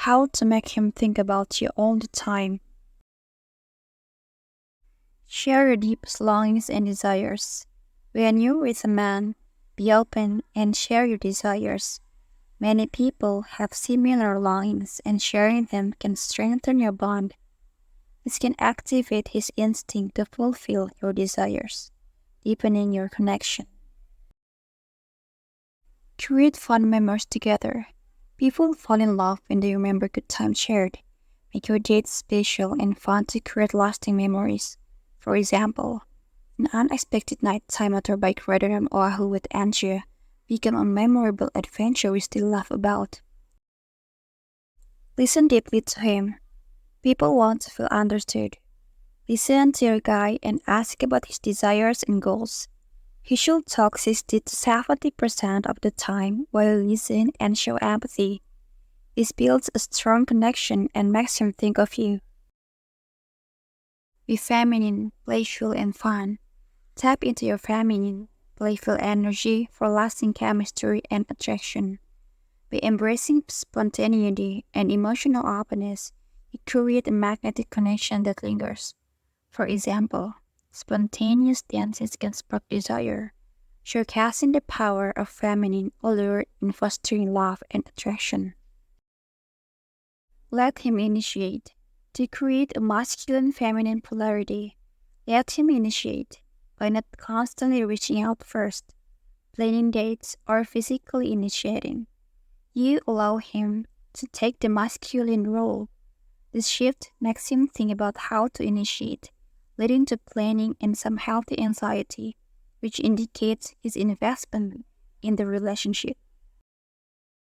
How to make him think about you all the time. Share your deepest longings and desires. When you're with a man, be open and share your desires. Many people have similar longings, and sharing them can strengthen your bond. This can activate his instinct to fulfill your desires, deepening your connection. Create fun memories together. People fall in love when they remember good times shared. Make your dates special and fun to create lasting memories. For example, an unexpected nighttime motorbike ride on Oahu with Angie became a memorable adventure we still laugh about. Listen deeply to him. People want to feel understood. Listen to your guy and ask about his desires and goals. He should talk 60 to 70% of the time while you listen and show empathy. This builds a strong connection and makes him think of you. Be feminine, playful, and fun. Tap into your feminine, playful energy for lasting chemistry and attraction. By embracing spontaneity and emotional openness, you create a magnetic connection that lingers. For example, spontaneous dances can spark desire, showcasing the power of feminine allure in fostering love and attraction. Let him initiate. To create a masculine-feminine polarity, let him initiate by not constantly reaching out first, planning dates, or physically initiating. You allow him to take the masculine role. This shift makes him think about how to initiate, leading to planning and some healthy anxiety, which indicates his investment in the relationship.